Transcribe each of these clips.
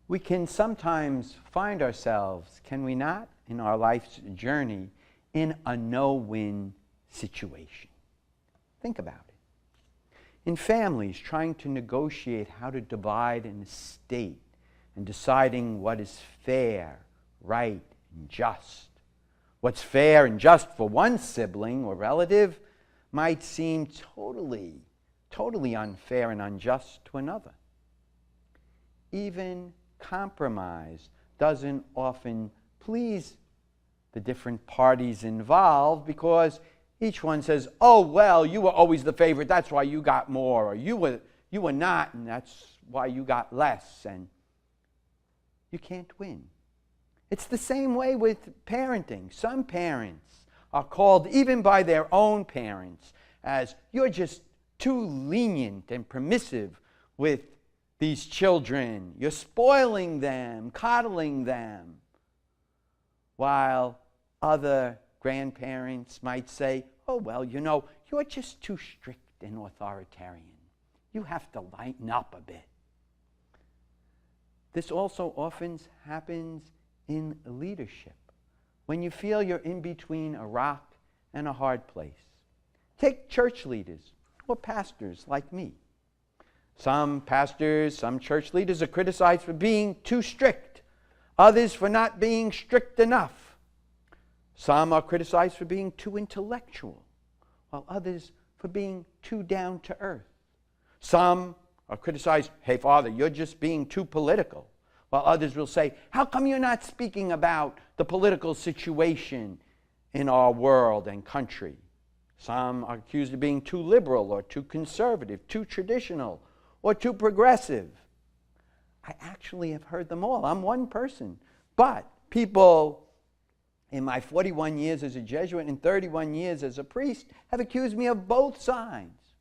We can sometimes find ourselves, can we not, in our life's journey, in a no-win situation. Think about it. In families, trying to negotiate how to divide an estate and deciding what is fair, right, and just. What's fair and just for one sibling or relative might seem totally unfair and unjust to another. Even compromise doesn't often please the different parties involved because each one says, oh, well, you were always the favorite, that's why you got more, or you were not, and that's why you got less, and you can't win. It's the same way with parenting. Some parents are called, even by their own parents, as you're just too lenient and permissive with these children. You're spoiling them, coddling them. While other grandparents might say, oh, well, you're just too strict and authoritarian. You have to lighten up a bit. This also often happens in leadership, when you feel you're in between a rock and a hard place. Take church leaders or pastors like me. Some pastors, some church leaders are criticized for being too strict, others for not being strict enough. Some are criticized for being too intellectual, while others for being too down to earth. Some are criticized, hey, Father, you're just being too political, while others will say, how come you're not speaking about the political situation in our world and country? Some are accused of being too liberal or too conservative, too traditional, or too progressive. I actually have heard them all. I'm one person. But people in my 41 years as a Jesuit and 31 years as a priest have accused me of both sides.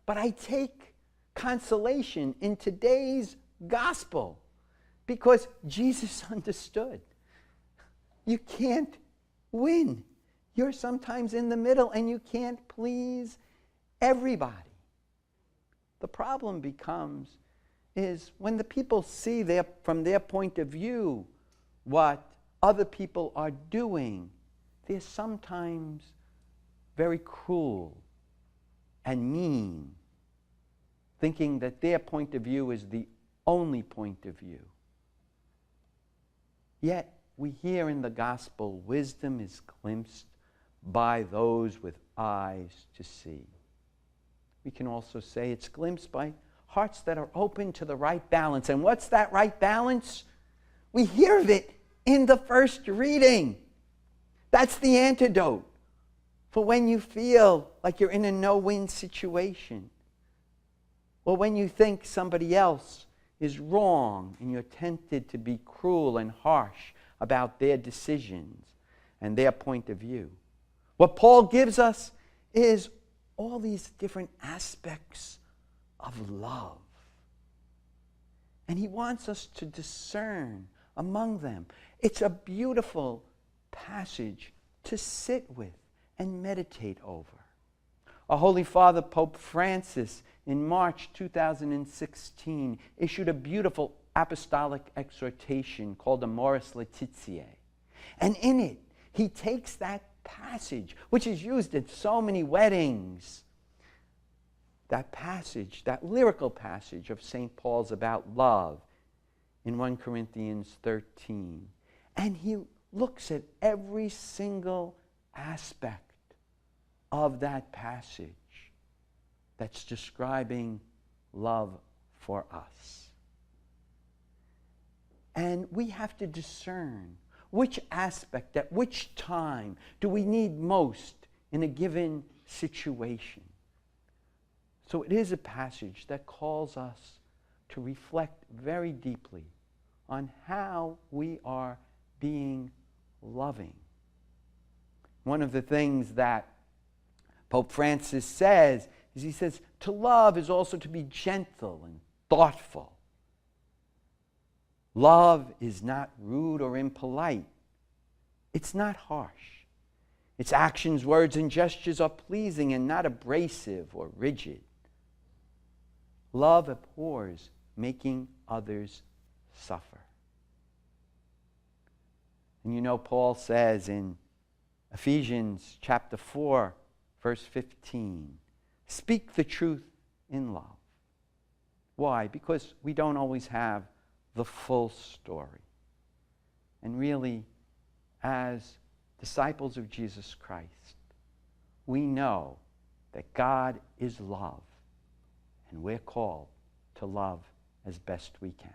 But I take consolation in today's gospel because Jesus understood. You can't win. You're sometimes in the middle and you can't please everybody. The problem is when the people see from their point of view what other people are doing, they're sometimes very cruel and mean, thinking that their point of view is the only point of view. Yet, we hear in the gospel, wisdom is glimpsed by those with eyes to see. We can also say it's glimpsed by hearts that are open to the right balance. And what's that right balance? We hear of it in the first reading. That's the antidote for when you feel like you're in a no-win situation, or when you think somebody else is wrong and you're tempted to be cruel and harsh about their decisions and their point of view. What Paul gives us is all these different aspects of love. And he wants us to discern among them. It's a beautiful passage to sit with and meditate over. Our Holy Father, Pope Francis, in March 2016, issued a beautiful apostolic exhortation called Amoris Laetitia. And in it, he takes that passage, which is used at so many weddings, that passage, that lyrical passage of St. Paul's about love in 1 Corinthians 13. And he looks at every single aspect of that passage that's describing love for us. And we have to discern which aspect, at which time, do we need most in a given situation. So it is a passage that calls us to reflect very deeply on how we are being loving. One of the things that Pope Francis says is he says, to love is also to be gentle and thoughtful. Love is not rude or impolite. It's not harsh. Its actions, words, and gestures are pleasing and not abrasive or rigid. Love abhors making others suffer. And you know, Paul says in Ephesians chapter 4, verse 15, speak the truth in love. Why? Because we don't always have the full story. And really, as disciples of Jesus Christ, we know that God is love, and we're called to love as best we can.